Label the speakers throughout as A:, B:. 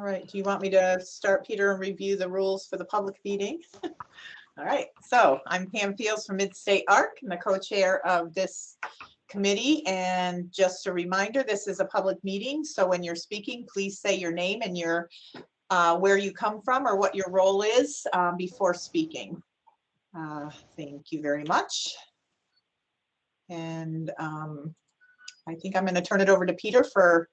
A: All right, do you want me to start, Peter, and review the rules for the public meeting? All right, so I'm Pam Fields from Mid-State ARC and the co-chair of this committee. And just a reminder, this is a public meeting. So when you're speaking, please say your name and your where you come from or what your role is before speaking. Thank you very much. And I think I'm going to turn it over to Peter for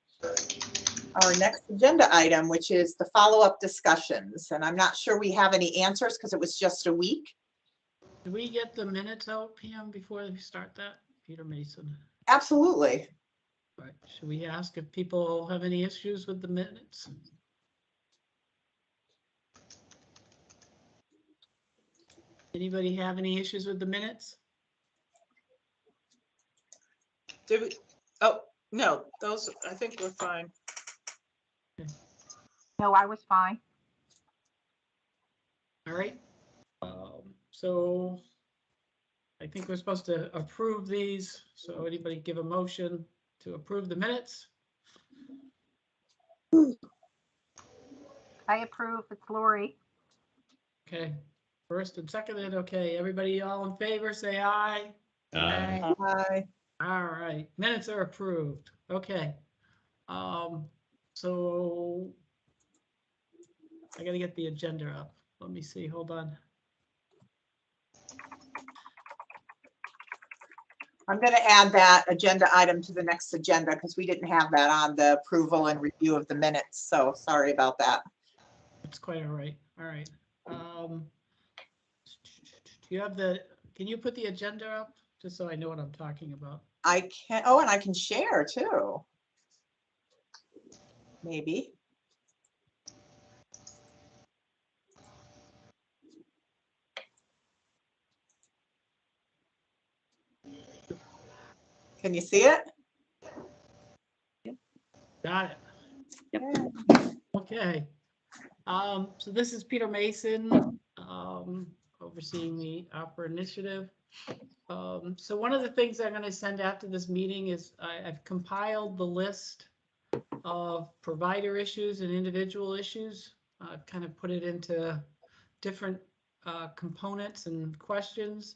A: our next agenda item, which is the follow-up discussions. And I'm not sure we have any answers because it was just a week.
B: Did we get the minutes out, Pam, before we start that? Peter Mason.
A: Absolutely.
B: All right. Should we ask if people have any issues with the minutes? Anybody have any issues with the minutes?
C: Did we? Oh, no, those, I think we're fine.
D: No, I was fine.
B: All right. So I think we're supposed to approve these. So anybody give a motion to approve the minutes?
D: I approve. It's Lori.
B: Okay. First and seconded. Okay. Everybody all in favor, say aye.
A: Hi.
B: All right. Minutes are approved. Okay. So I got to get the agenda up. Let me see. Hold on.
A: I'm going to add that agenda item to the next agenda because we didn't have that on the approval and review of the minutes. So sorry about that.
B: It's quite all right. All right. Do you have the, can you put the agenda up just so I know what I'm talking about?
A: I can, oh, and I can share too. Maybe. Can you see it?
B: Got it.
A: Yep.
B: Okay. So this is Peter Mason, overseeing the ARPA initiative. So one of the things I'm going to send after this meeting is I've compiled the list of provider issues and individual issues. I've kind of put it into different components and questions.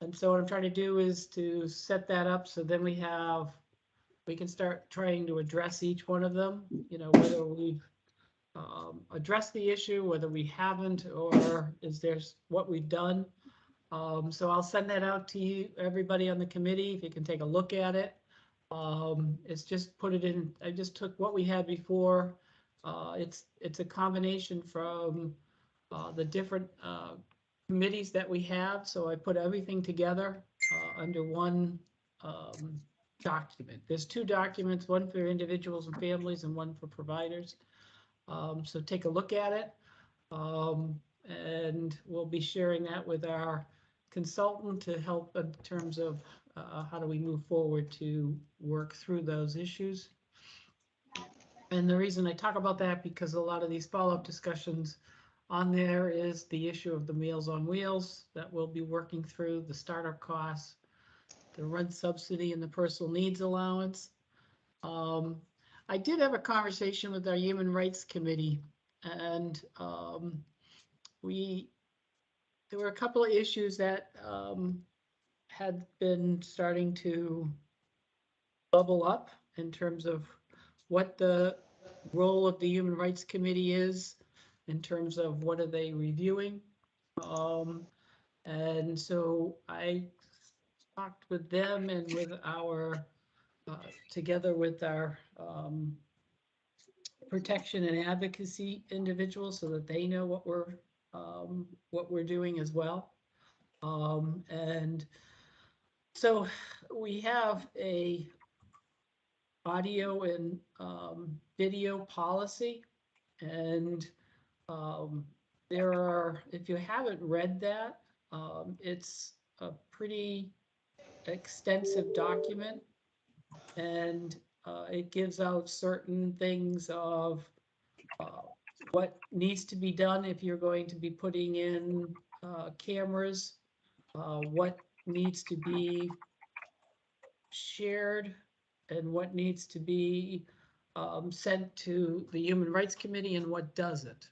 B: And so what I'm trying to do is to set that up so then we can start trying to address each one of them, you know, whether we've addressed the issue, whether we haven't, or is there's what we've done. So I'll send that out to you, everybody on the committee, if you can take a look at it. It's just put it in, I just took what we had before. It's a combination from the different committees that we have. So I put everything together under one document. There's two documents, one for individuals and families and one for providers. So take a look at it. And we'll be sharing that with our consultant to help in terms of how do we move forward to work through those issues. And the reason I talk about that, because a lot of these follow-up discussions on there is the issue of the Meals on Wheels that we'll be working through, the startup costs, the rent subsidy, and the personal needs allowance. I did have a conversation with our Human Rights Committee, and there were a couple of issues that had been starting to bubble up in terms of what the role of the Human Rights Committee is, in terms of what are they reviewing. And so I talked with them and with our, together with our protection and advocacy individuals so that they know what we're doing as well. And so we have a audio and video policy, and there are, if you haven't read that, it's a pretty extensive document, and it gives out certain things of what needs to be done if you're going to be putting in cameras, what needs to be shared and what needs to be sent to the Human Rights Committee and what doesn't.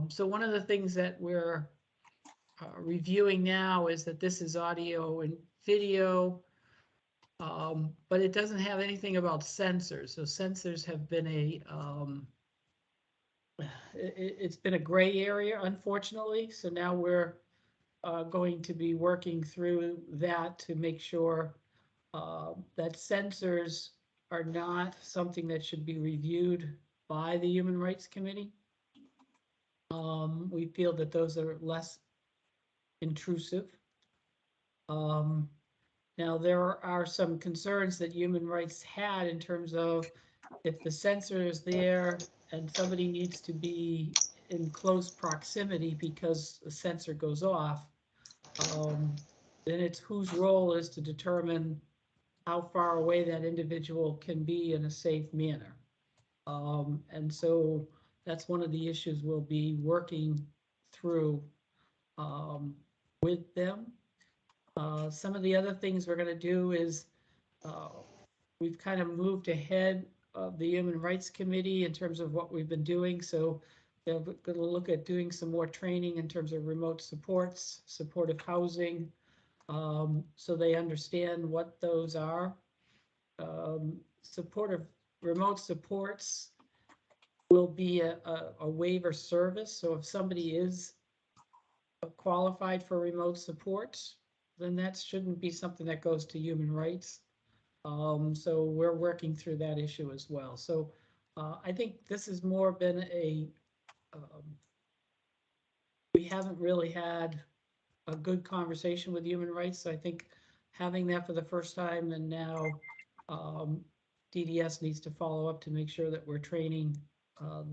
B: So one of the things that we're reviewing now is that this is audio and video, but it doesn't have anything about sensors. So sensors have been it's been a gray area, unfortunately. So now we're going to be working through that to make sure that sensors are not something that should be reviewed by the Human Rights Committee. We feel that those are less intrusive. Now, there are some concerns that human rights had in terms of if the sensor is there and somebody needs to be in close proximity because the sensor goes off, then it's whose role is to determine how far away that individual can be in a safe manner. And so that's one of the issues we'll be working through with them. Some of the other things we're going to do is we've kind of moved ahead of the Human Rights Committee in terms of what we've been doing. So they're going to look at doing some more training in terms of remote supports, supportive housing, so they understand what those are. Supportive remote supports will be a waiver service. So if somebody is qualified for remote support, then that shouldn't be something that goes to human rights. So we're working through that issue as well. So I think this has more been we haven't really had a good conversation with human rights. So I think having that for the first time, and now DDS needs to follow up to make sure that we're training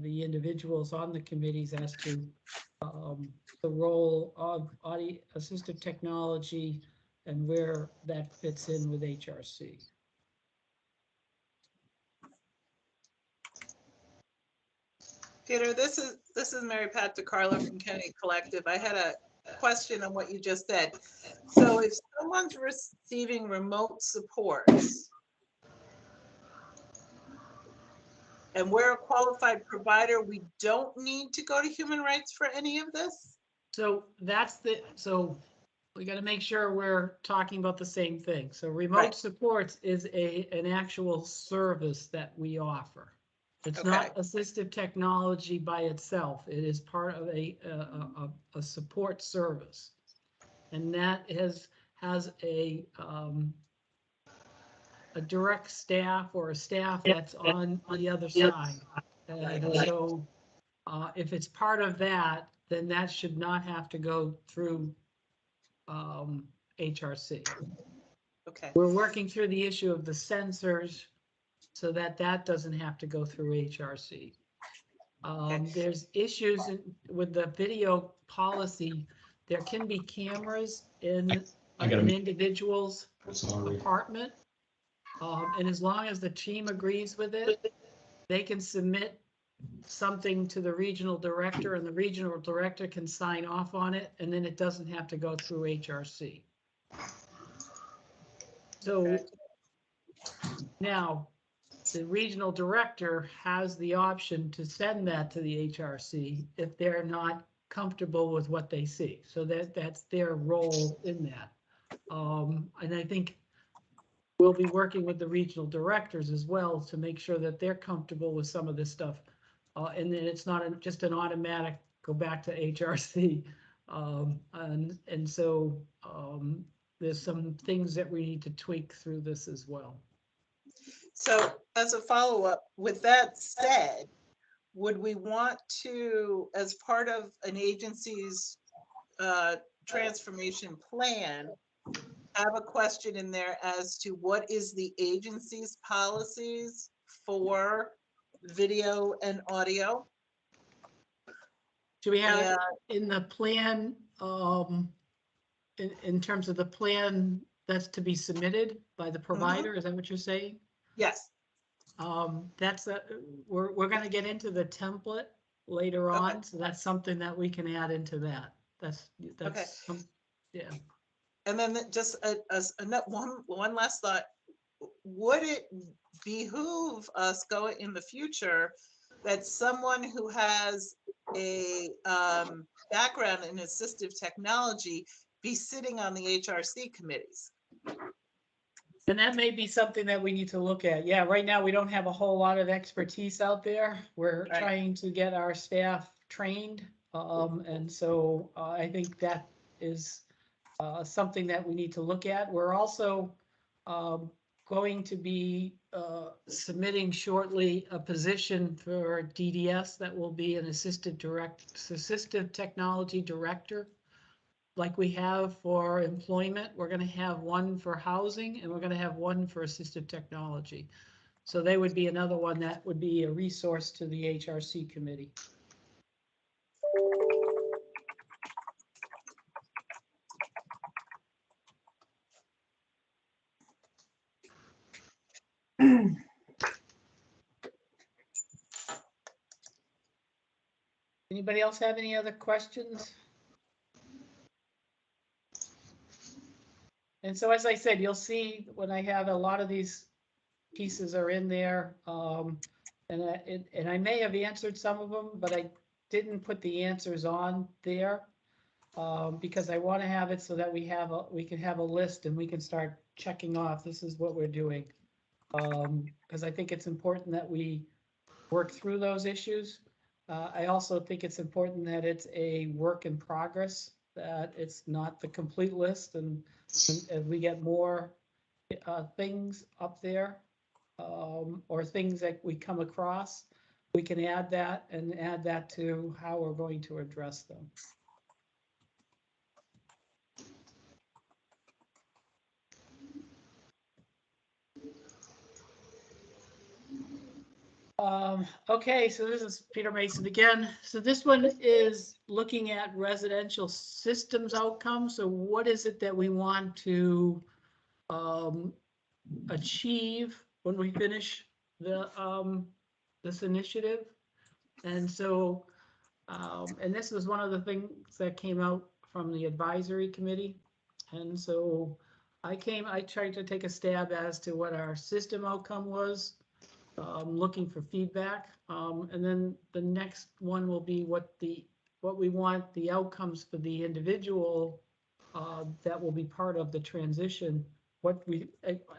B: the individuals on the committees as to the role of audio assistive technology and where that fits in with HRC.
C: Peter, this is Mary Pat DeCarlo from Kennedy Collective. I had a question on what you just said. So if someone's receiving remote supports and we're a qualified provider, we don't need to go to human rights for any of this?
B: So so we got to make sure we're talking about the same thing. So remote
C: Right.
B: supports is an actual service that we offer. It's not assistive technology by itself. It is part of a support service, and that has a direct staff or a staff that's on the other side. And so if it's part of that, then that should not have to go through HRC.
C: Okay.
B: We're working through the issue of the sensors so that doesn't have to go through HRC. There's issues with the video policy. There can be cameras in an individual's apartment. And as long as the team agrees with it, they can submit something to the regional director, and the regional director can sign off on it, and then it doesn't have to go through HRC. So now the regional director has the option to send that to the HRC if they're not comfortable with what they see. So that's their role in that. And I think we'll be working with the regional directors as well to make sure that they're comfortable with some of this stuff. And then it's not just an automatic go back to HRC. And so there's some things that we need to tweak through this as well.
C: So as a follow-up, with that said, would we want to, as part of an agency's transformation plan, have a question in there as to what is the agency's policies for video and audio?
B: Do we have in the plan, in terms of the plan that's to be submitted by the provider? Is that what you're saying?
C: Yes.
B: That's we're going to get into the template later on, so that's something that we can add into that. That's yeah.
C: And then just one last thought. Would it behoove us going in the future that someone who has a background in assistive technology be sitting on the HRC committees.
B: And that may be something that we need to look at. Yeah, right now we don't have a whole lot of expertise out there. We're
C: Right.
B: trying to get our staff trained. And so I think that is something that we need to look at. We're also going to be submitting shortly a position for DDS that will be an assistive technology director. Like we have for employment, we're going to have one for housing and we're going to have one for assistive technology. So they would be another one that would be a resource to the HRC committee. Anybody else have any other questions? And so, as I said, you'll see when I have a lot of these pieces are in there. And I may have answered some of them, but I didn't put the answers on there because I want to have it so that we can have a list and we can start checking off, this is what we're doing. Because I think it's important that we work through those issues. I also think it's important that it's a work in progress, that it's not the complete list, and as we get more things up there or things that we come across, we can add that and add that to how we're going to address them. Okay, so this is Peter Mason again. So this one is looking at residential systems outcomes. So what is it that we want to achieve when we finish the this initiative? And so, and this was one of the things that came out from the advisory committee. And so I tried to take a stab as to what our system outcome was. Looking for feedback, and then the next one will be what we want the outcomes for the individual that will be part of the transition, what we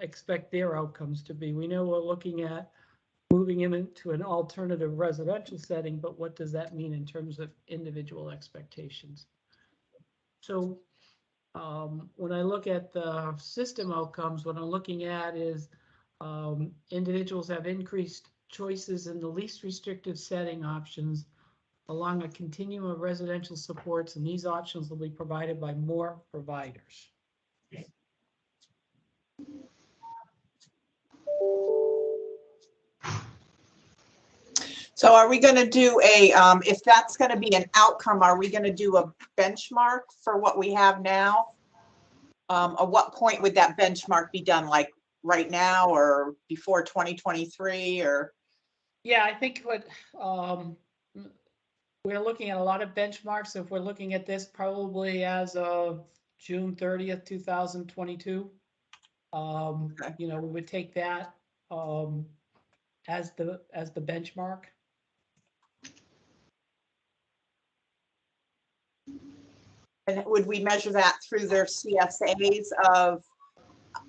B: expect their outcomes to be. We know we're looking at moving them into an alternative residential setting, but what does that mean in terms of individual expectations? So when I look at the system outcomes, what I'm looking at is individuals have increased choices in the least restrictive setting options along a continuum of residential supports, and these options will be provided by more providers.
A: So are we going to do a, if that's going to be an outcome, are we going to do a benchmark for what we have now? At what point would that benchmark be done? Like right now or before 2023 or?
B: Yeah, I think what we're looking at a lot of benchmarks. If we're looking at this probably as of June 30th, 2022,
A: Okay.
B: you know, we would take that as the benchmark.
A: And would we measure that through their CSAs of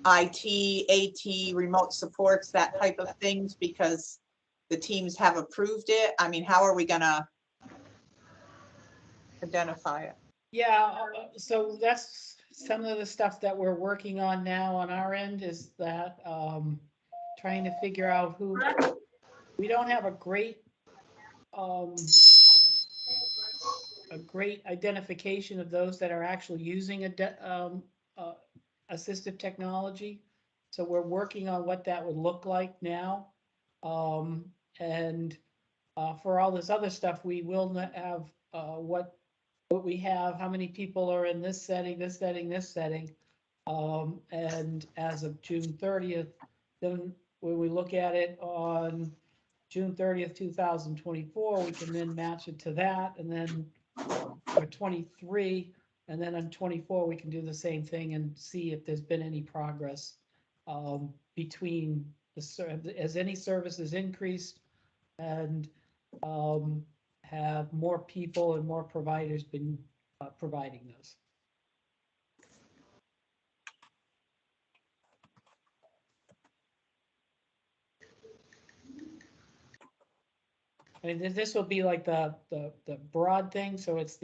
A: IT, AT, remote supports, that type of things, because the teams have approved it? I mean, how are we gonna identify it?
B: Yeah, so that's some of the stuff that we're working on now on our end, is that trying to figure out who, we don't have a great identification of those that are actually using assistive technology. So we're working on what that would look like now. And for all this other stuff, we will not have what we have, how many people are in this setting, this setting, this setting. And as of June 30th, then when we look at it on June 30th, 2024, we can then match it to that. And then for 23, and then on 24, we can do the same thing and see if there's been any progress between has any services increased, and have more people and more providers been providing those? I mean, this will be like the broad thing, so it's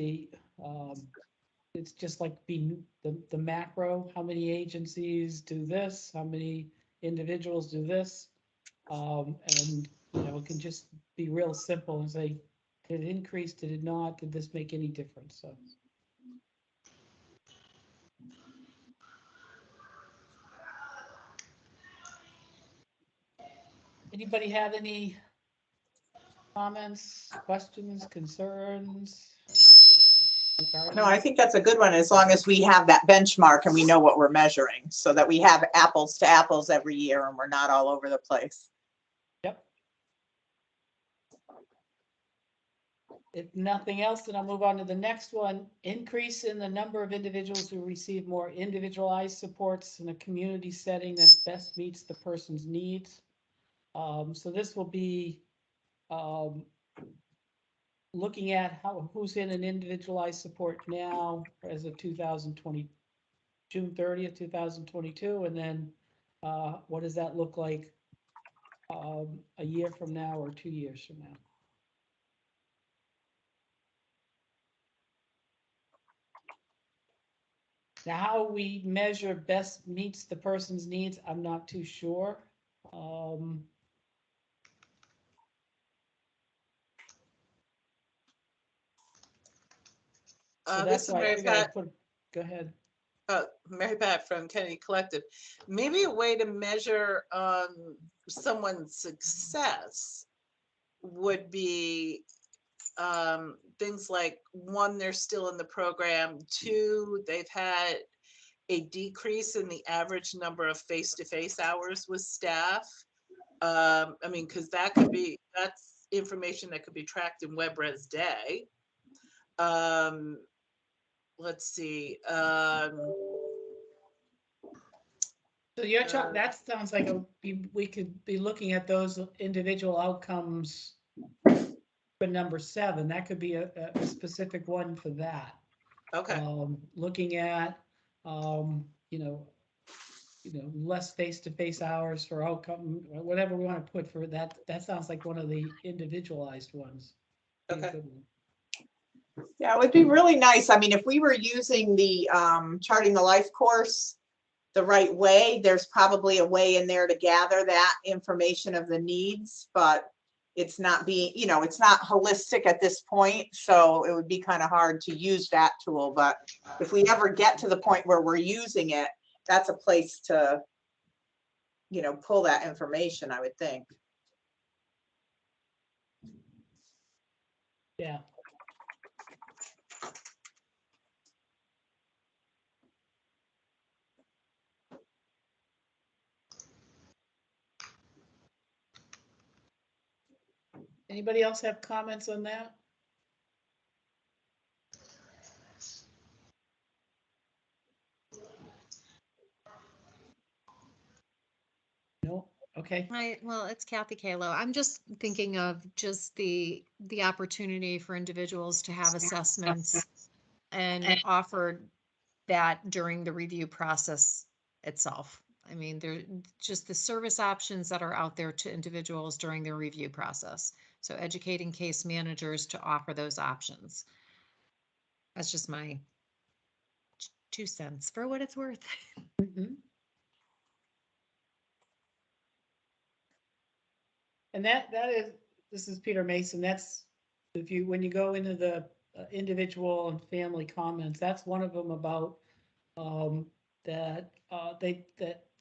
B: just like being the macro, how many agencies do this, how many individuals do this? And, it can just be real simple and say, did it increase, did it not, did this make any difference? So. Anybody have any comments, questions, concerns?
A: No, I think that's a good one, as long as we have that benchmark and we know what we're measuring, so that we have apples to apples every year and we're not all over the place.
B: Yep. If nothing else, then I'll move on to the next one. Increase in the number of individuals who receive more individualized supports in a community setting that best meets the person's needs. So this will be looking at who's in an individualized support now as of 2020, June 30th, 2022, and then what does that look like a year from now or 2 years from now? Now, how we measure best meets the person's needs, I'm not too sure. So
C: This
B: that's
C: is
B: why I
C: Mary
B: figured I'd
C: Pat.
B: go ahead.
C: Mary Pat from Kennedy Collective. Maybe a way to measure someone's success would be things like, 1, they're still in the program, 2, they've had a decrease in the average number of face-to-face hours with staff. I mean, because that's information that could be tracked in WebRes Day. Let's see.
B: So you're talking, that sounds like we could be looking at those individual outcomes for number 7. That could be a specific one for that.
C: Okay.
B: Looking at, less face-to-face hours for outcome, whatever we want to put for that. That sounds like one of the individualized ones.
C: Okay.
A: Yeah, it would be really nice. I mean, if we were using the Charting the Life course the right way, there's probably a way in there to gather that information of the needs, but it's not being, it's not holistic at this point. So it would be kind of hard to use that tool. But if we ever get to the point where we're using it, that's a place to, pull that information, I would think.
B: Yeah. Anybody else have comments on that? No? Okay.
E: Right, well, it's Kathy Kalo. I'm just thinking of just the opportunity for individuals to have assessments and offered that during the review process itself. I mean, they're just the service options that are out there to individuals during their review process. So educating case managers to offer those options. That's just my 2 cents for what it's worth.
B: Mhm. And this is Peter Mason. That's when you go into the individual and family comments, that's one of them about that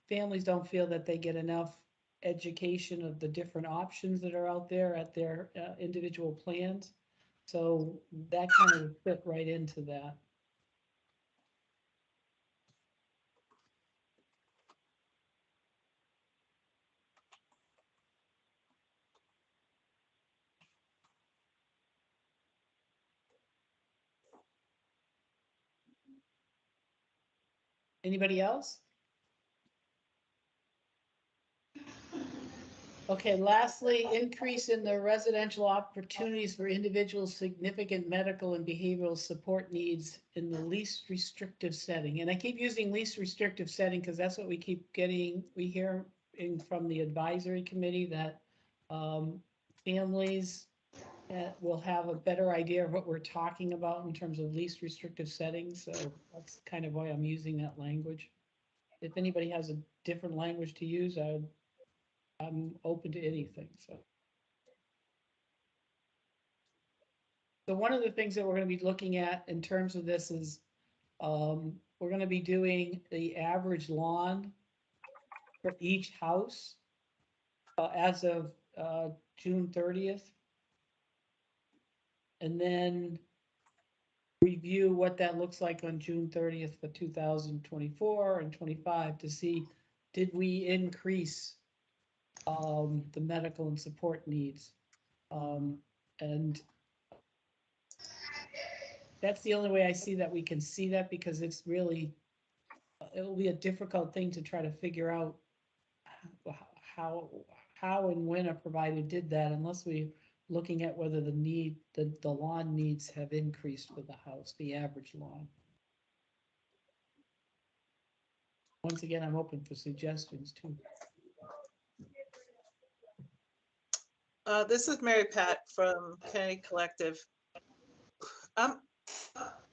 B: families don't feel that they get enough education of the different options that are out there at their individual plans. So that kind of fit right into that. Anybody else? Okay, lastly, increase in the residential opportunities for individuals' significant medical and behavioral support needs in the least restrictive setting. And I keep using least restrictive setting because that's what we keep getting, we hear from the advisory committee that families will have a better idea of what we're talking about in terms of least restrictive settings. So that's kind of why I'm using that language. If anybody has a different language to use, I'm open to anything, so. So one of the things that we're gonna be looking at in terms of this is, we're gonna be doing the average lawn for each house as of June 30th. And then review what that looks like on June 30th for 2024 and 25 to see, did we increase the medical and support needs? And that's the only way I see that we can see that, because it's really, it will be a difficult thing to try to figure out how and when a provider did that, unless we're looking at whether the lawn needs have increased for the house, the average lawn. Once again, I'm open for suggestions too.
C: This is Mary Pat from Kennedy Collective. I'd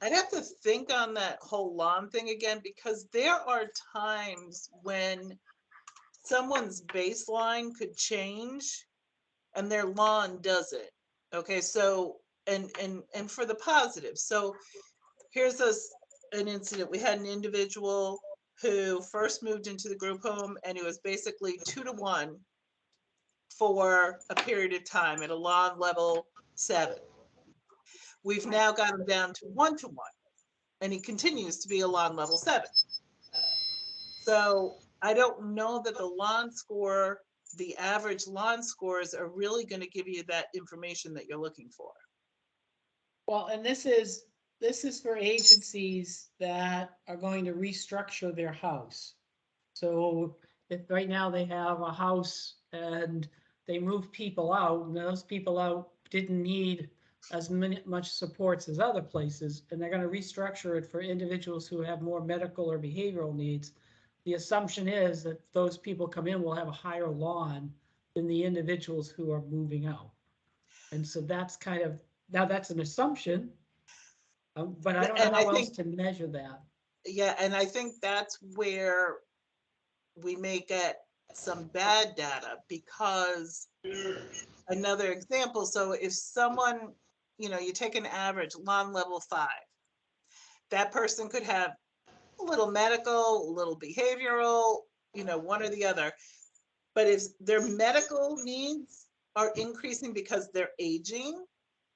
C: have to think on that whole lawn thing again, because there are times when someone's baseline could change and their lawn doesn't. Okay, so and for the positive. So here's an incident. We had an individual who first moved into the group home, and it was basically 2-to-1 for a period of time at a lawn level 7. We've now got him down to 1-to-1, and he continues to be a lawn level 7. So I don't know that the lawn score, the average lawn scores, are really going to give you that information that you're looking for.
B: Well, and this is for agencies that are going to restructure their house. So if right now they have a house and they move people out, and those people out didn't need as much supports as other places, and they're going to restructure it for individuals who have more medical or behavioral needs, the assumption is that those people come in will have a higher lawn than the individuals who are moving out. And so that's kind of, now that's an assumption, but I don't know how else to measure that.
C: Yeah, and I think that's where we may get some bad data, because another example, so if someone, you take an average lawn level 5, that person could have a little medical, a little behavioral, one or the other. But if their medical needs are increasing because they're aging,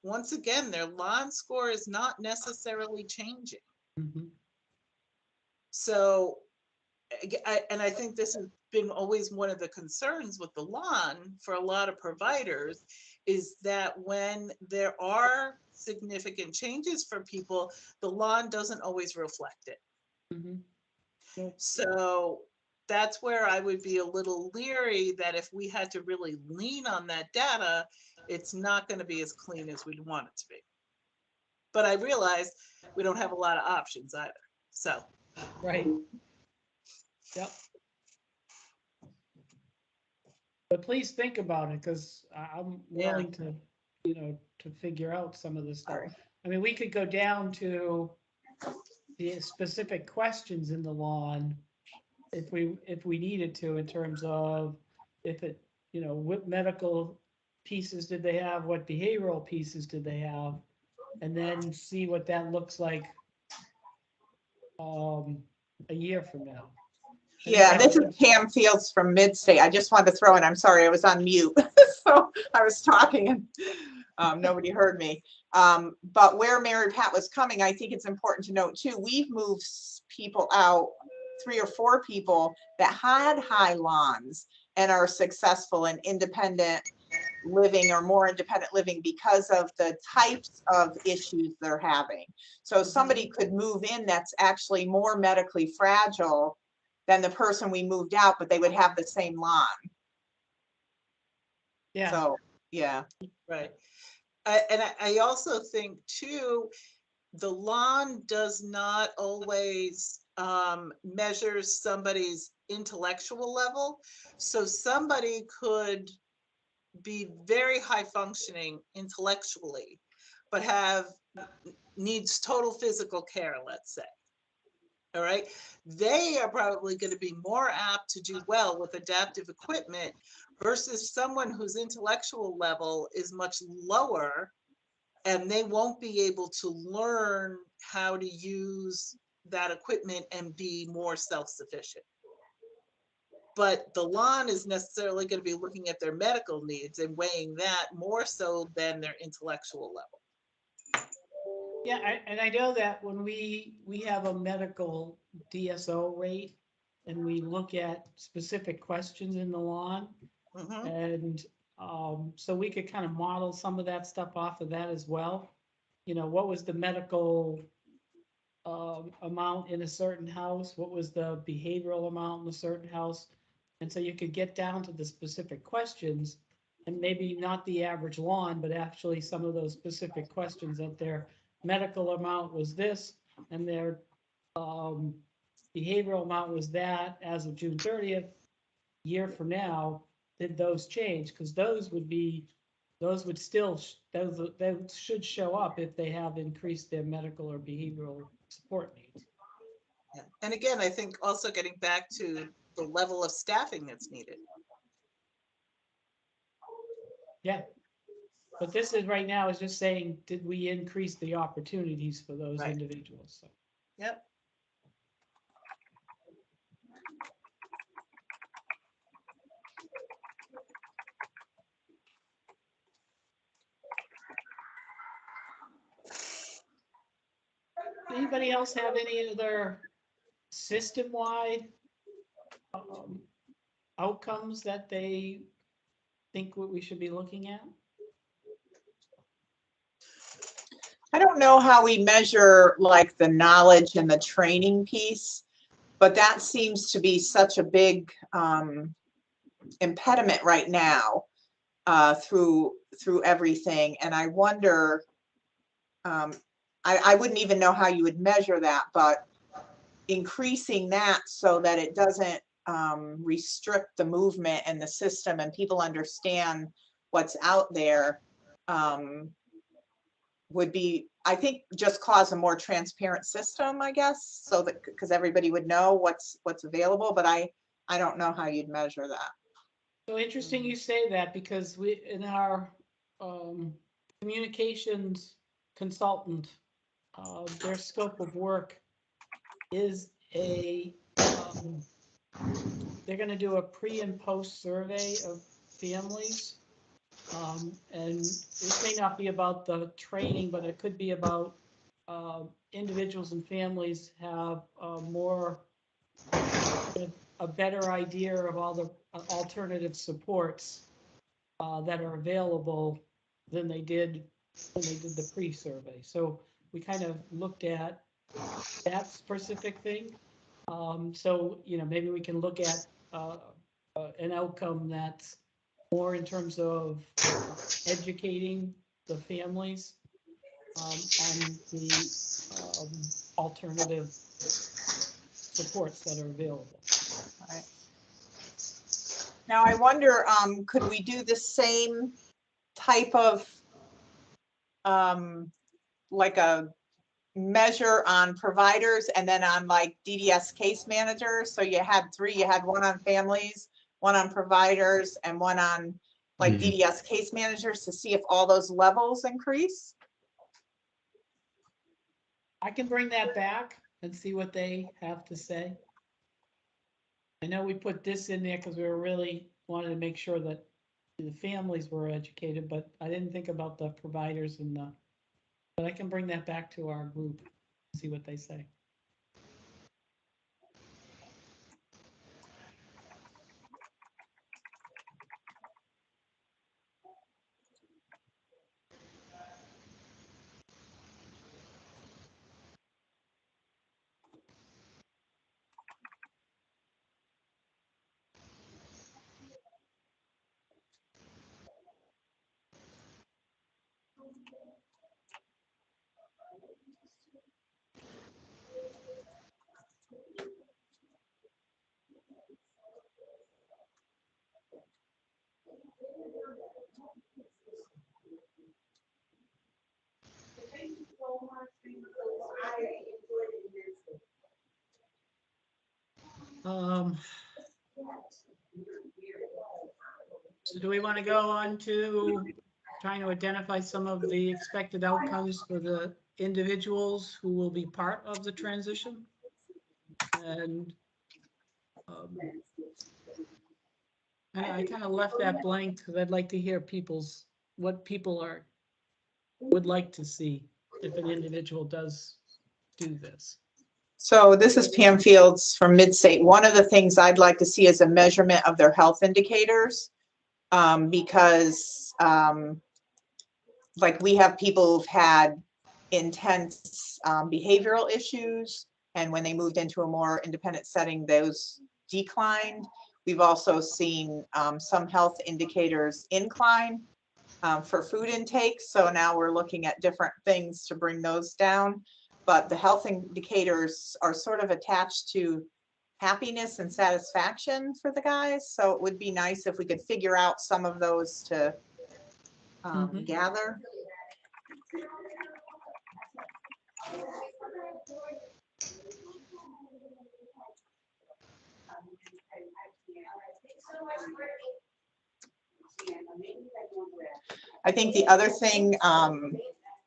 C: once again, their lawn score is not necessarily changing.
B: Mhm.
C: So, I think this has been always one of the concerns with the lawn for a lot of providers, is that when there are significant changes for people, the lawn doesn't always reflect it.
B: Mhm. Yep.
C: So that's where I would be a little leery that if we had to really lean on that data, it's not going to be as clean as we'd want it to be. But I realize we don't have a lot of options either. So.
B: Right. Yep. But please think about it, because I'm willing to, to figure out some of this stuff.
A: Right.
B: I mean, we could go down to the specific questions in the lawn if we needed to, in terms of if it, what medical pieces did they have, what behavioral pieces did they have, and then see what that looks like a year from now.
A: Yeah, this is Pam Fields from Midstate. I just wanted to throw in, I'm sorry, I was on mute. So I was talking and nobody heard me. But where Mary Pat was coming, I think it's important to note too, we've moved people out, 3 or 4 people that had high lawns and are successful in independent living or more independent living because of the types of issues they're having. So somebody could move in that's actually more medically fragile than the person we moved out, but they would have the same lawn.
B: Yeah,
A: So, yeah,
C: Right. I also think too, the lawn does not always measure somebody's intellectual level. So somebody could be very high functioning intellectually, but needs total physical care, let's say. All right. They are probably going to be more apt to do well with adaptive equipment versus someone whose intellectual level is much lower, and they won't be able to learn how to use that equipment and be more self-sufficient. But the lawn is necessarily going to be looking at their medical needs and weighing that more so than their intellectual level.
B: yeah, and I know that when we have a medical DSO rate and we look at specific questions in the lawn,
C: Mhm.
B: and so we could kind of model some of that stuff off of that as well. You know, what was the medical amount in a certain house? What was the behavioral amount in a certain house? And so you could get down to the specific questions, and maybe not the average lawn, but actually some of those specific questions, that their medical amount was this and their behavioral amount was that as of June 30th. Year from now, did those change? Because those would still, those should show up if they have increased their medical or behavioral support needs.
C: Yeah. And again, I think also getting back to the level of staffing that's needed.
B: Yeah. But this is right now is just saying, did we increase the opportunities for those
C: Right.
B: individuals? So,
C: Yep.
B: anybody else have any other system-wide outcomes that they think what we should be looking at?
A: I don't know how we measure like the knowledge and the training piece, but that seems to be such a big impediment right now through everything. And I wonder, I wouldn't even know how you would measure that, but increasing that so that it doesn't restrict the movement and the system and people understand what's out there would be, I think, just cause a more transparent system, I guess, so that, because everybody would know what's available, but I don't know how you'd measure that.
B: So interesting you say that, because we, in our communications consultant, their scope of work is they're gonna do a pre and post survey of families. And this may not be about the training, but it could be about individuals and families have a better idea of all the alternative supports that are available than they did when they did the pre-survey. So we kind of looked at that specific thing. So, you know, maybe we can look at an outcome that's more in terms of educating the families on the alternative supports that are available.
A: Right. Now, I wonder, could we do the same type of like a measure on providers and then on like DDS case managers? So you had three, you had one on families, one on providers, and one on like DDS case managers to see if all those levels increase?
B: I can bring that back and see what they have to say. I know we put this in there because we were really wanted to make sure that the families were educated, but I didn't think about the providers and but I can bring that back to our group and see what they say. So do we want to go on to trying to identify some of the expected outcomes for the individuals who will be part of the transition? And I kind of left that blank because I'd like to hear what people would like to see if an individual does do this.
A: So this is Pam Fields from Midstate. One of the things I'd like to see is a measurement of their health indicators, because like we have people who've had intense behavioral issues, and when they moved into a more independent setting, those declined. We've also seen some health indicators incline for food intake. So now we're looking at different things to bring those down. But the health indicators are sort of attached to happiness and satisfaction for the guys. So it would be nice if we could figure out some of those to gather. I think the other thing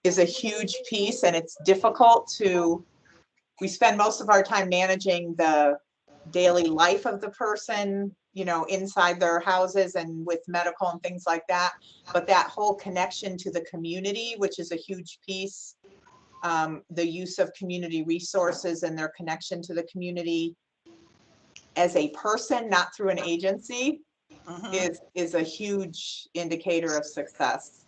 A: is a huge piece, and it's difficult we spend most of our time managing the daily life of the person, you know, inside their houses and with medical and things like that. But that whole connection to the community, which is a huge piece, the use of community resources and their connection to the community as a person, not through an agency, is a huge indicator of success.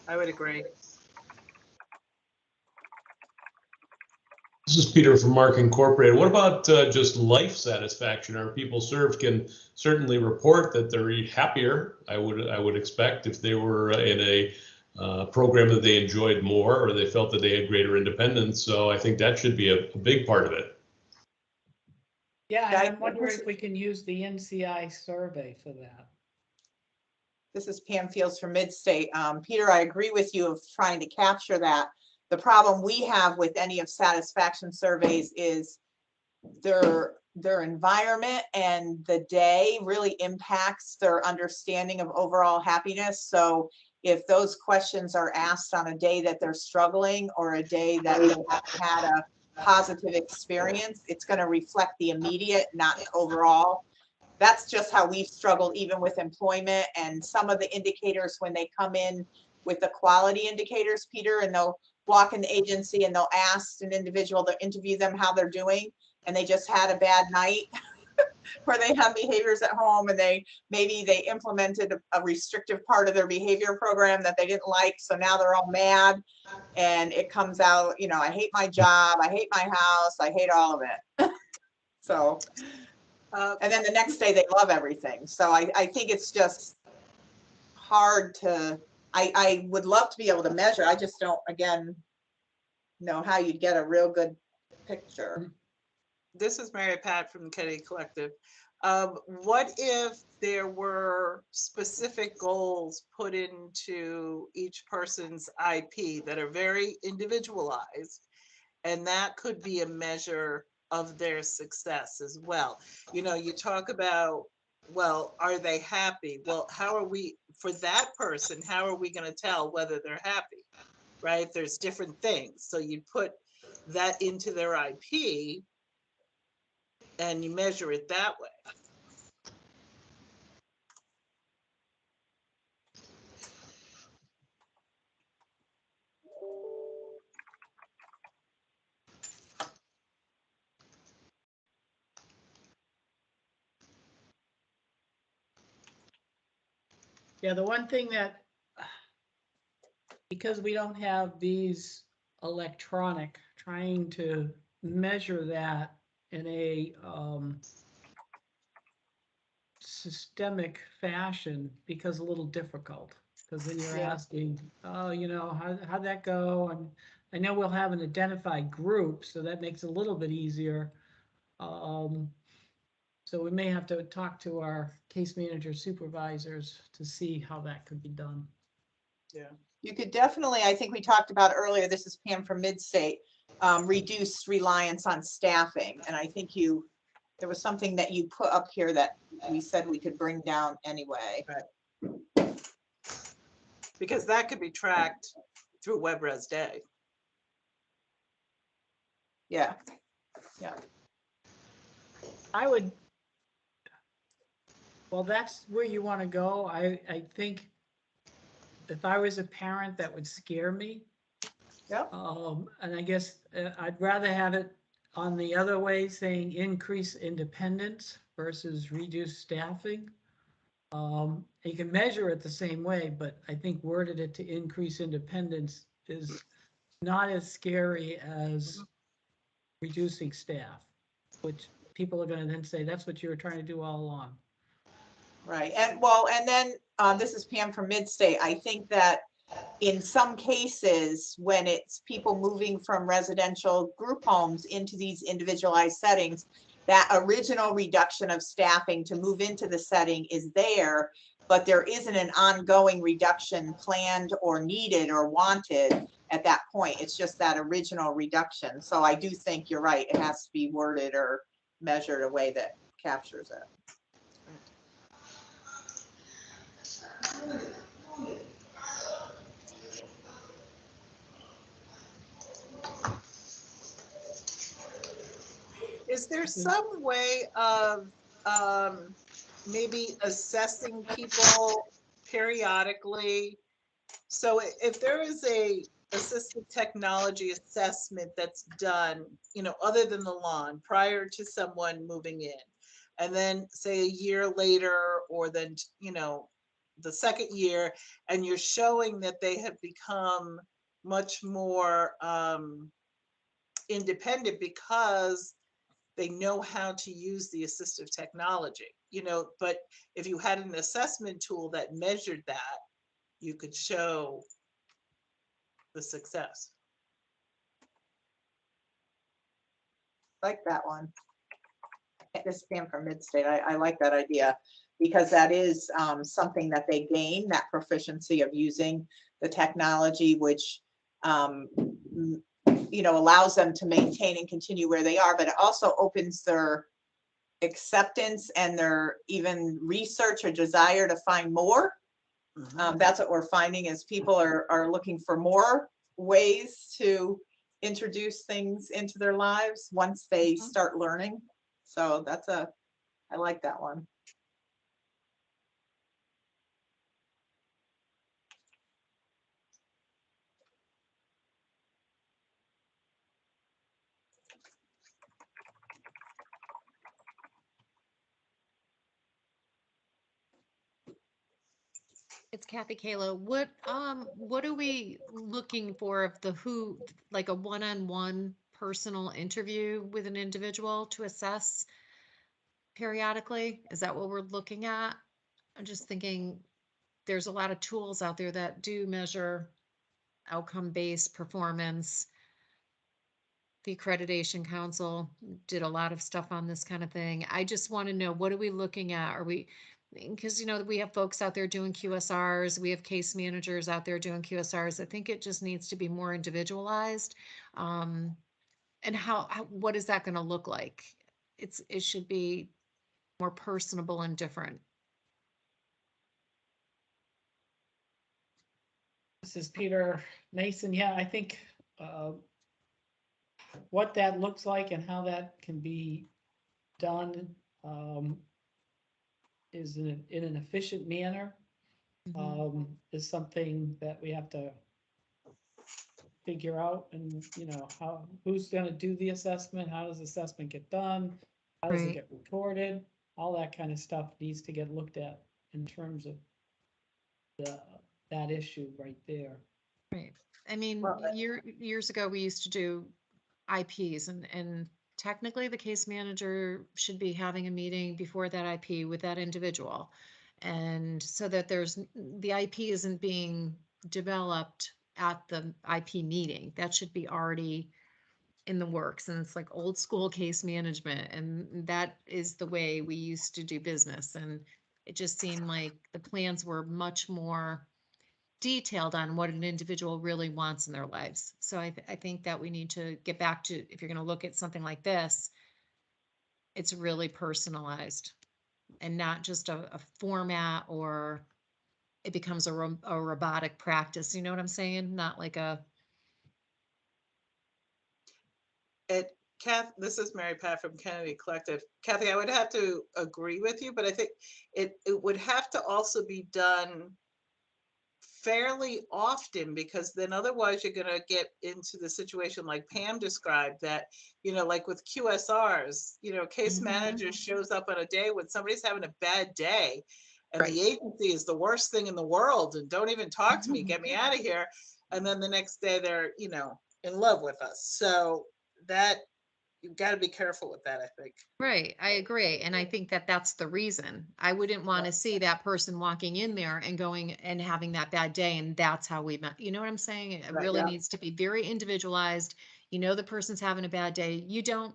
C: I would agree.
F: This is Peter from Mark Incorporated. What about just life satisfaction? Our people served can certainly report that they're happier. I would expect if they were in a program that they enjoyed more, or they felt that they had greater independence. So I think that should be a big part of it.
B: Yeah, and I'm wondering if we can use the NCI survey for that.
A: This is Pam Fields from Midstate. Peter, I agree with you of trying to capture that. The problem we have with any of satisfaction surveys is their environment and the day really impacts their understanding of overall happiness. So if those questions are asked on a day that they're struggling or a day that they haven't had a positive experience, it's going to reflect the immediate, not overall. That's just how we've struggled even with employment and some of the indicators when they come in with the quality indicators, Peter, and they'll walk in the agency and they'll ask an individual to interview them how they're doing, and they just had a bad night where they have behaviors at home and maybe they implemented a restrictive part of their behavior program that they didn't like, so now they're all mad and it comes out, you know, I hate my job, I hate my house, I hate all of it. So and then the next day they love everything. So I think it's just hard to, I would love to be able to measure. I just don't, again, know how you'd get a real good picture.
C: This is Mary Pat from the Kennedy Collective. What if there were specific goals put into each person's IP that are very individualized, and that could be a measure of their success as well? You know, you talk about, well, are they happy? Well, how are we, for that person, how are we going to tell whether they're happy, right? There's different things. So you put that into their IP and you measure it that way.
B: Yeah, the one thing that, because we don't have these electronic, trying to measure that in a systemic fashion becomes a little difficult. because then you're
A: Yeah.
B: asking, oh, how'd that go? And I know we'll have an identified group, so that makes it a little bit easier. So we may have to talk to our case manager supervisors to see how that could be done.
A: You could definitely, I think we talked about earlier, this is Pam from Midstate, reduce reliance on staffing. And I think there was something that you put up here that we said we could bring down anyway.
C: Because that could be tracked through WebRes Day.
A: Yeah,
B: Well, that's where you want to go. I think if I was a parent, that would scare me.
A: Yep.
B: And I guess I'd rather have it on the other way, saying increase independence versus reduce staffing. You can measure it the same way, but I think worded it to increase independence is not as scary as reducing staff, which people are going to then say, that's what you were trying to do all along.
A: right. And then this is Pam from Midstate. I think that in some cases, when it's people moving from residential group homes into these individualized settings, that original reduction of staffing to move into the setting is there, but there isn't an ongoing reduction planned or needed or wanted at that point. It's just that original reduction. So I do think you're right. It has to be worded or measured a way that captures it.
C: Is there some way of maybe assessing people periodically? So if there is a assistive technology assessment that's done, other than the lawn, prior to someone moving in, and then say a year later, or then, the second year, and you're showing that they have become much more independent because they know how to use the assistive technology, but if you had an assessment tool that measured that, you could show the success.
A: Like that one. This came from Midstate. I like that idea because that is something that they gain, that proficiency of using the technology, which allows them to maintain and continue where they are, but it also opens their acceptance and their even research or desire to find more. That's what we're finding is people are looking for more ways to introduce things into their lives once they start learning. So I like that one.
E: It's Kathy Kalo. What are we looking for of like a one-on-one personal interview with an individual to assess periodically? Is that what we're looking at? I'm just thinking there's a lot of tools out there that do measure outcome-based performance. The Accreditation Council did a lot of stuff on this kind of thing. I just want to know, what are we looking at? Because we have folks out there doing QSRs, we have case managers out there doing QSRs. I think it just needs to be more individualized. And what is that going to look like? It should be more personable and different.
B: This is Peter Mason. Yeah, I think what that looks like and how that can be done is in an efficient manner is something that we have to figure out. And who's going to do the assessment, how does the assessment get done, how does it get recorded, all that kind of stuff needs to get looked at in terms of that issue right there.
E: Right. I mean, years ago, we used to do IPs, and technically the case manager should be having a meeting before that IP with that individual And so that the IP isn't being developed at the IP meeting. That should be already in the works. And it's like old school case management. And that is the way we used to do business. And it just seemed like the plans were much more detailed on what an individual really wants in their lives. So I think that we need to get back to, if you're going to look at something like this, it's really personalized and not just a format, or it becomes a robotic practice. You know what I'm saying? Not like a,
C: This is Mary Pat from Kennedy Collective. Kathy, I would have to agree with you, but I think it would have to also be done fairly often, because then otherwise you're going to get into the situation like Pam described, that, like with QSRs, case
E: Mhm.
C: manager shows up on a day when somebody's having a bad day, and
E: Right.
C: the agency is the worst thing in the world, and don't even talk to me, get me out of here. And then the next day they're, in love with us. So that, you've got to be careful with that, I think.
E: Right, I agree. And I think that that's the reason. I wouldn't want to see that person walking in there and going and having that bad day. And that's how we met. You know what I'm saying? It
C: Right,
E: really
C: yeah.
E: needs to be very individualized. You know, the person's having a bad day. You don't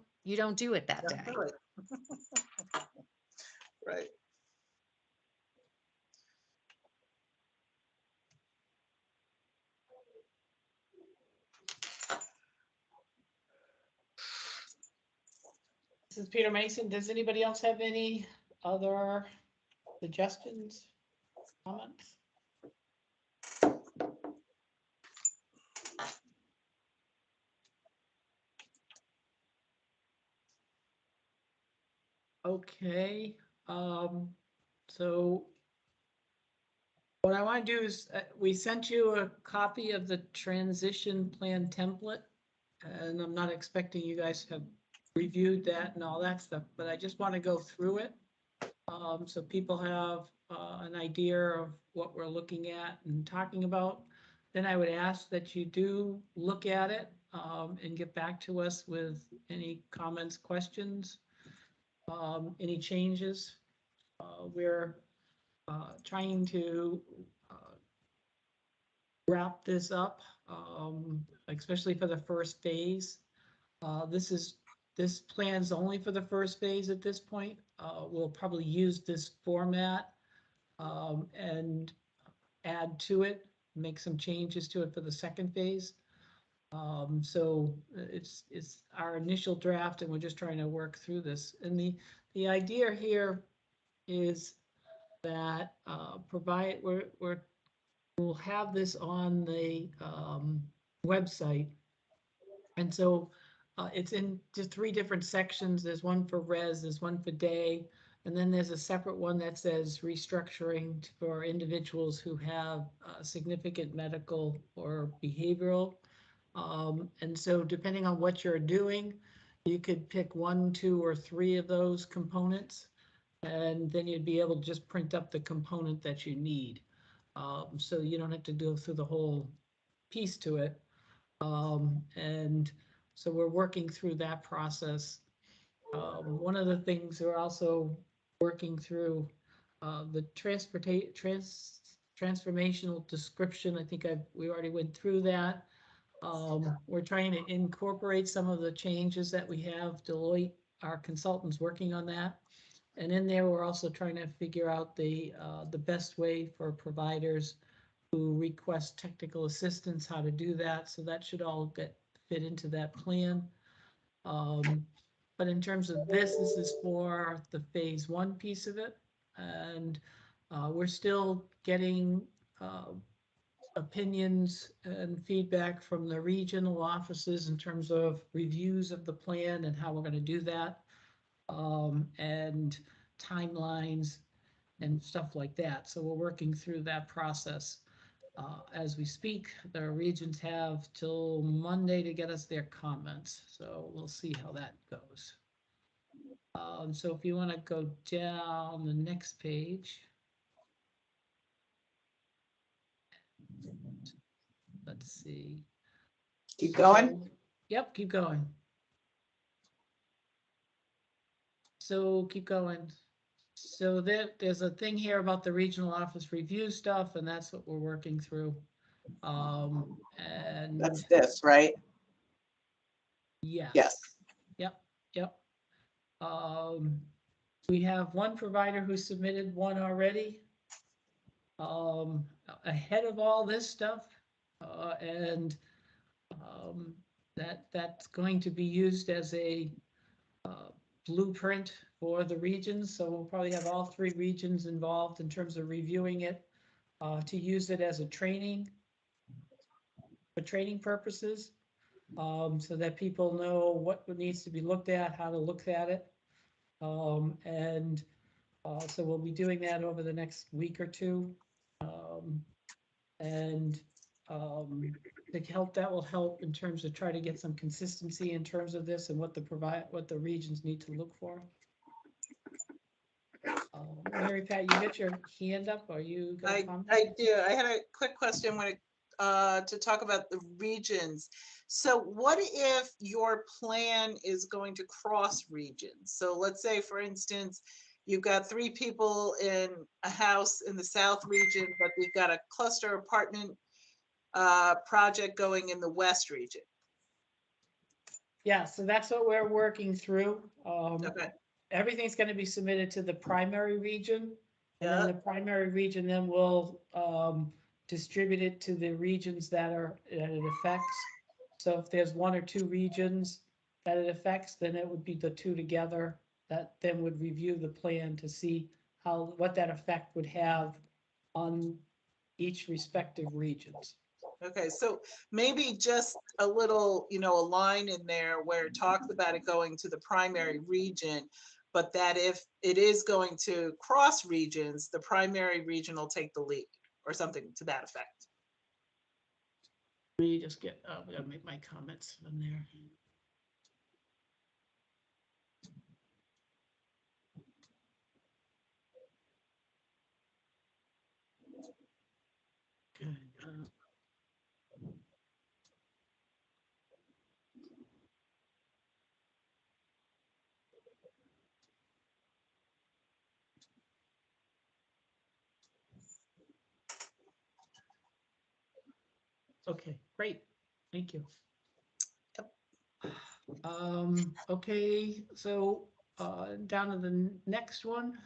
E: do it that day.
C: Right. Right.
B: This is Peter Mason. Does anybody else have any other suggestions, comments? Okay, so what I want to do is, we sent you a copy of the transition plan template, and I'm not expecting you guys to have reviewed that and all that stuff, but I just want to go through it. So people have an idea of what we're looking at and talking about. Then I would ask that you do look at it and get back to us with any comments, questions, any changes. We're trying to wrap this up, especially for the first phase. This plan's only for the first phase at this point. We'll probably use this format and add to it, make some changes to it for the second phase. So it's our initial draft, and we're just trying to work through this. And the idea here is that we'll have this on the website. And so it's in just 3 different sections. There's one for res, there's one for day, and then there's a separate one that says restructuring for individuals who have significant medical or behavioral. And so depending on what you're doing, you could pick 1, 2, or 3 of those components, and then you'd be able to just print up the component that you need. So you don't have to go through the whole piece to it. And so we're working through that process. One of the things we're also working through, the transformational description. I think we already went through that. We're trying to incorporate some of the changes that we have. Deloitte, our consultants, working on that. And in there, we're also trying to figure out the best way for providers who request technical assistance, how to do that. So that should all fit into that plan. But in terms of this is for the phase 1 piece of it. And we're still getting opinions and feedback from the regional offices in terms of reviews of the plan and how we're going to do that, and timelines and stuff like that. So we're working through that process as we speak. The regions have till Monday to get us their comments, so we'll see how that goes. So if you want to go down the next page. Let's see.
A: Keep going.
B: So, yep, keep going. So keep going. So there's a thing here about the regional office review stuff, and that's what we're working through. And
A: That's this, right?
B: yes.
A: Yes.
B: Yep. We have one provider who submitted one already. Ahead of all this stuff, and that's going to be used as a blueprint for the regions. So we'll probably have all 3 regions involved in terms of reviewing it, to use it as a training, for training purposes, so that people know what needs to be looked at, how to look at it. And so we'll be doing that over the next week or 2. And that will help in terms of try to get some consistency in terms of this and what the regions need to look for. Mary Pat, you got your hand up. Are you gonna comment?
C: I do. I had a quick question when it, to talk about the regions. So what if your plan is going to cross regions? So let's say, for instance, you've got 3 people in a house in the South region, but we've got a cluster apartment project going in the West region.
B: Yeah, so that's what we're working through.
C: Okay.
B: Everything's going to be submitted to the primary region. And then
C: Yeah.
B: the primary region then will distribute it to the regions that it affects. So if there's 1 or 2 regions that it affects, then it would be the 2 together that then would review the plan to see what that effect would have on each respective regions.
C: Okay, so maybe just a little, a line in there where it talks about it going to the primary region, but that if it is going to cross regions, the primary region will take the lead or something to that effect.
B: Let me just I'm gonna make my comments on there. Good. Okay, great. Thank you. Okay, so down to the next one.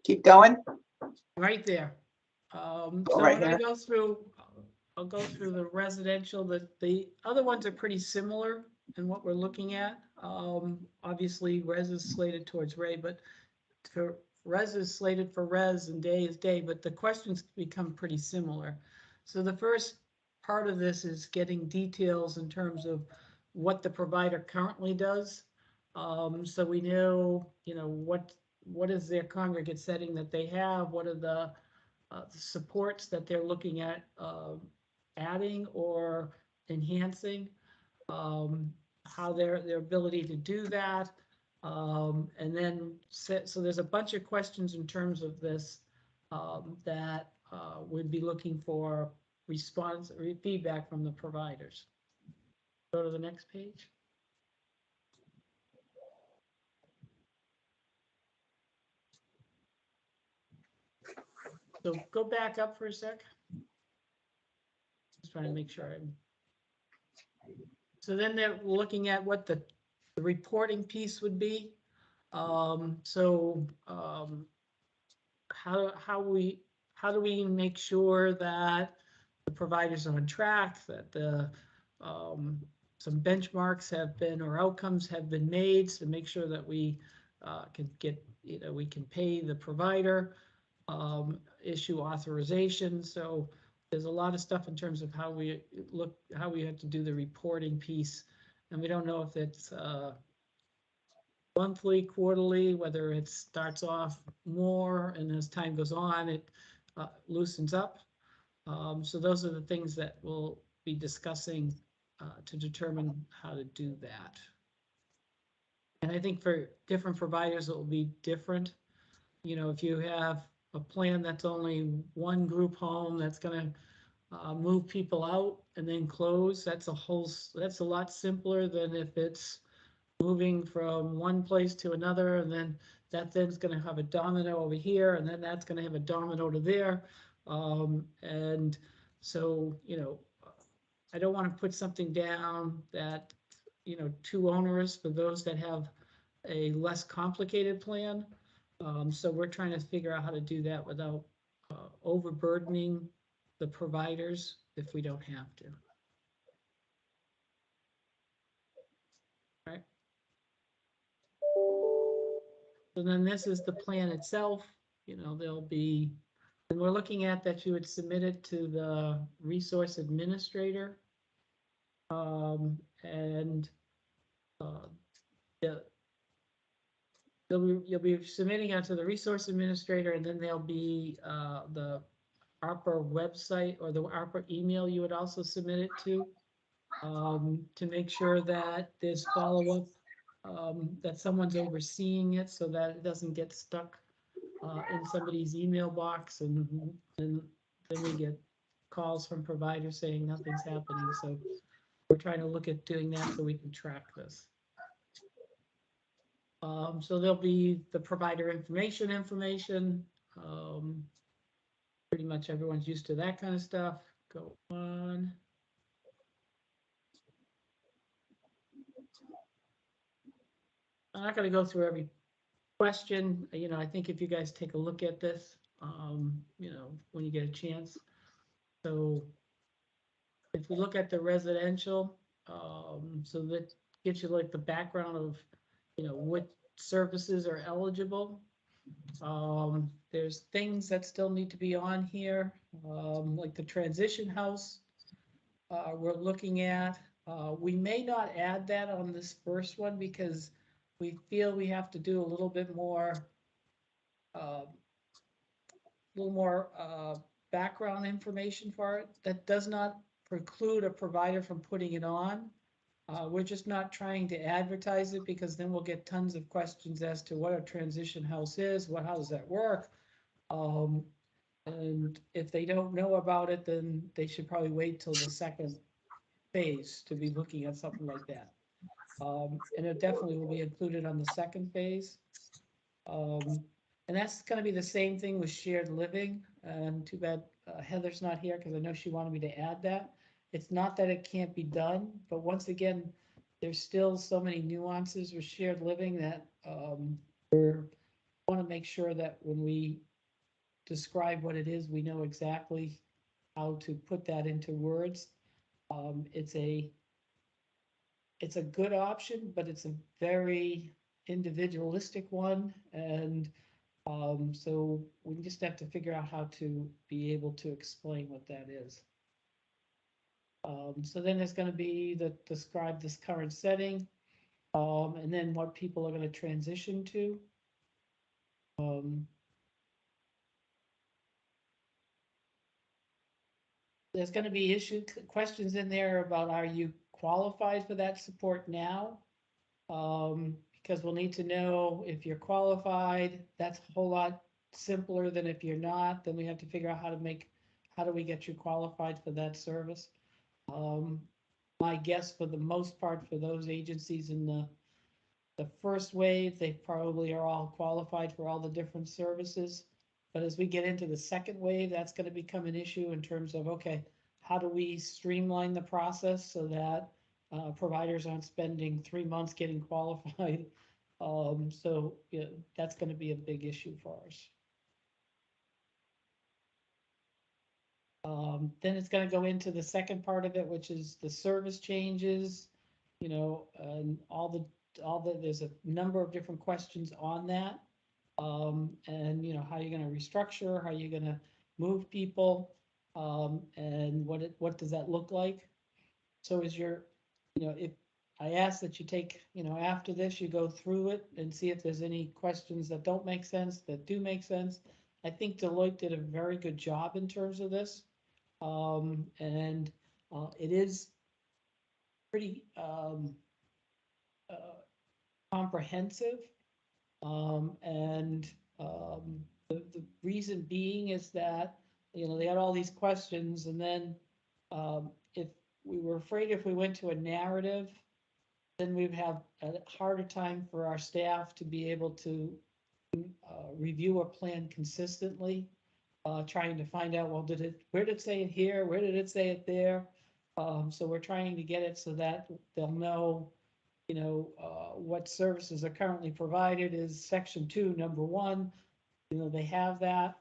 A: Keep going.
B: Right there. So
A: right
B: I'm gonna
A: here.
B: go through, I'll go through the residential, the other ones are pretty similar in what we're looking at. Obviously, res is slated towards Ray, but for res is slated for res and day is day, but the questions become pretty similar. So the first part of this is getting details in terms of what the provider currently does. So we know, what is their congregate setting that they have? What are the supports that they're looking at adding or enhancing? How their ability to do that. And then, so there's a bunch of questions in terms of this that we'd be looking for response or feedback from the providers. Go to the next page. So go back up for a sec. Just trying to make sure I'm. So then they're looking at what the reporting piece would be. How do we make sure that the providers are on track, that the some benchmarks have been or outcomes have been made to make sure that we can get, we can pay the provider, issue authorization. So there's a lot of stuff in terms of how we have to do the reporting piece. And we don't know if it's monthly, quarterly, whether it starts off more and as time goes on, it loosens up. So those are the things that we'll be discussing to determine how to do that. And I think for different providers, it will be different. If you have a plan that's only 1 group home that's going to move people out and then close, that's a lot simpler than if it's moving from one place to another, and then that then's gonna have a domino over here, and then that's gonna have a domino to there. And so, I don't want to put something down that, too onerous for those that have a less complicated plan. So we're trying to figure out how to do that without overburdening the providers if we don't have to. Right. So then this is the plan itself, there'll be, and we're looking at that you would submit it to the resource administrator. And you'll be submitting it to the resource administrator, and then there'll be the ARPA website or the ARPA email you would also submit it to make sure that there's follow-up, that someone's overseeing it so that it doesn't get stuck in somebody's email box, and then we get calls from providers saying nothing's happening. So we're trying to look at doing that so we can track this. So there'll be the provider information. Pretty much everyone's used to that kind of stuff. Go on. I'm not going to go through every question. I think if you guys take a look at this, when you get a chance. So if we look at the residential, so that gives you like the background of, what services are eligible. There's things that still need to be on here, like the transition house. We're looking at, we may not add that on this first one because we feel we have to do a little bit more, background information for it. That does not preclude a provider from putting it on. We're just not trying to advertise it because then we'll get tons of questions as to what a transition house is, how does that work? And if they don't know about it, then they should probably wait till the second phase to be looking at something like that. And it definitely will be included on the second phase. And that's going to be the same thing with shared living. And too bad Heather's not here because I know she wanted me to add that. It's not that it can't be done, but once again, there's still so many nuances with shared living that we want to make sure that when we describe what it is, we know exactly how to put that into words. It's a good option, but it's a very individualistic one, and so we just have to figure out how to be able to explain what that is. So then there's going to be describe this current setting, and then what people are going to transition to. There's going to be questions in there about, are you qualified for that support now? Because we'll need to know if you're qualified. That's a whole lot simpler than if you're not. Then we have to figure out how do we get you qualified for that service. My guess for the most part for those agencies in the first wave, they probably are all qualified for all the different services. But as we get into the second wave, that's going to become an issue in terms of, okay, how do we streamline the process so that providers aren't spending 3 months getting qualified? So that's going to be a big issue for us. Then it's going to go into the second part of it, which is the service changes, and there's a number of different questions on that. And how you're going to restructure, how you're going to move people, and what does that look like? So if I ask that you take, after this, you go through it and see if there's any questions that don't make sense, that do make sense. I think Deloitte did a very good job in terms of this. And it is pretty comprehensive. And the reason being is that, they had all these questions, and then if we were afraid if we went to a narrative, then we'd have a harder time for our staff to be able to review a plan consistently, trying to find out, well, where did it say it here? Where did it say it there? So we're trying to get it so that they'll know, what services are currently provided is section 2, number 1. They have that.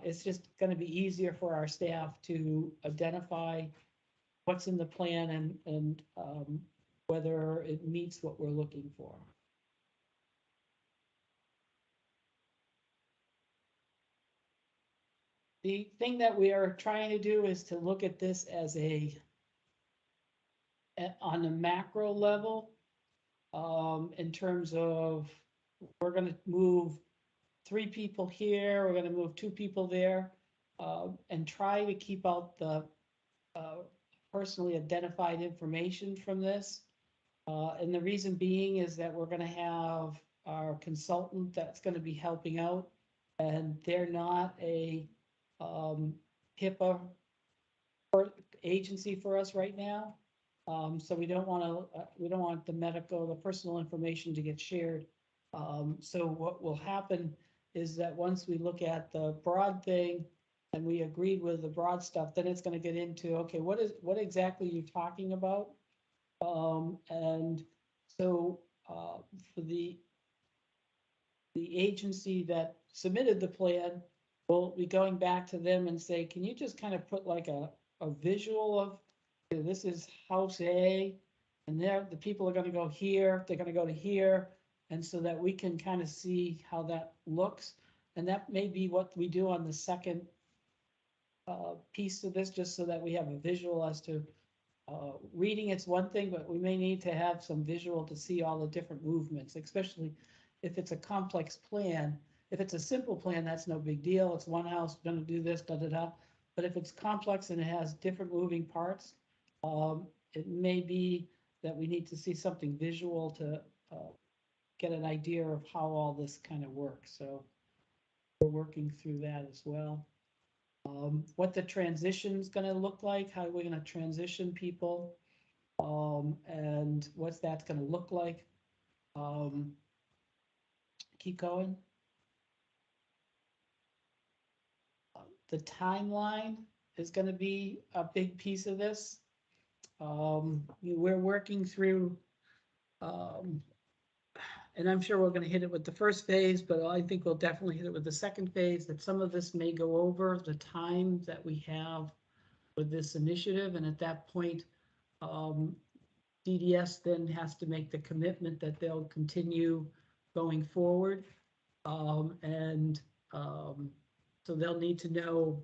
B: It's just going to be easier for our staff to identify what's in the plan and whether it meets what we're looking for. The thing that we are trying to do is to look at this as on a macro level, in terms of, we're going to move 3 people here, we're going to move 2 people there, and try to keep out the personally identified information from this. And the reason being is that we're going to have our consultant that's going to be helping out, and they're not a HIPAA agency for us right now. So we don't want the personal information to get shared. So what will happen is that once we look at the broad thing and we agreed with the broad stuff, then it's going to get into, okay, what exactly are you talking about? And so for the agency that submitted the plan, we'll be going back to them and say, can you just kind of put like a visual of, this is house A, and the people are going to go here, they're going to go to here, and so that we can kind of see how that looks. And that may be what we do on the second piece of this, just so that we have a visual as to reading. It's one thing, but we may need to have some visual to see all the different movements, especially if it's a complex plan. If it's a simple plan, that's no big deal. It's one house, going to do this, da da da. But if it's complex and it has different moving parts, it may be that we need to see something visual to get an idea of how all this kind of works. So we're working through that as well. What the transition is going to look like, how we're going to transition people, and what's that's going to look like. Keep going. The timeline is going to be a big piece of this. We're working through, and I'm sure we're going to hit it with the first phase, but I think we'll definitely hit it with the second phase, that some of this may go over the time that we have with this initiative. And at that point, DDS then has to make the commitment that they'll continue going forward. So they'll need to know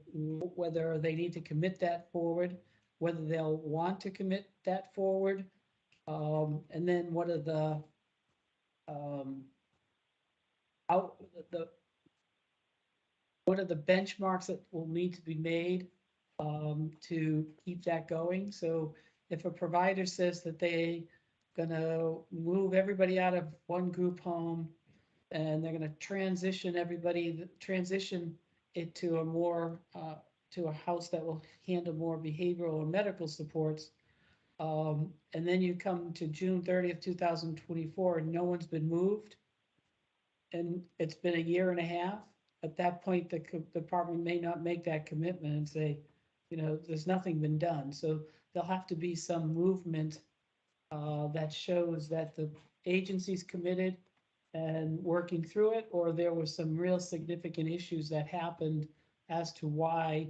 B: whether they need to commit that forward, whether they'll want to commit that forward, and then what are the what are the benchmarks that will need to be made to keep that going. So if a provider says that they gonna move everybody out of one group home and they're gonna transition it to a more to a house that will handle more behavioral and medical supports, and then you come to June 30th, 2024, and no one's been moved, and it's been a year and a half. At that point, the department may not make that commitment and say, there's nothing been done. So there'll have to be some movement that shows that the agency's committed and working through it, or there were some real significant issues that happened as to why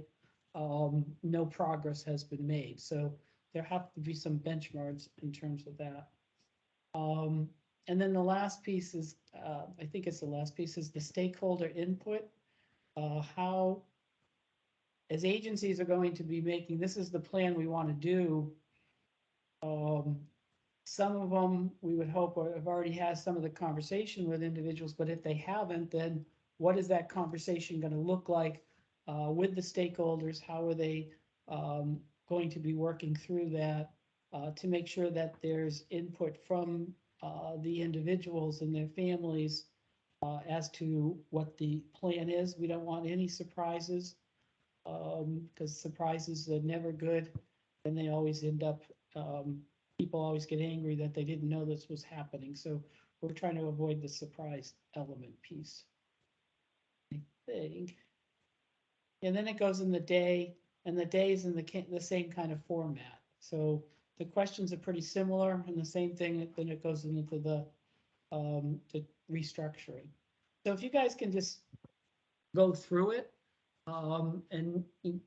B: no progress has been made. So there have to be some benchmarks in terms of that. And then the last piece is, I think it's the last piece, is the stakeholder input. How, as agencies are going to be making, this is the plan we want to do. Some of them we would hope have already had some of the conversation with individuals, but if they haven't, then what is that conversation going to look like with the stakeholders? How are they going to be working through that to make sure that there's input from the individuals and their families as to what the plan is? We don't want any surprises, because surprises are never good, and they always end up people always get angry that they didn't know this was happening. So we're trying to avoid the surprise element piece, I think. And then it goes in the day, and the day is in the same kind of format. So the questions are pretty similar, and the same thing, then it goes into the restructuring. So if you guys can just go through it and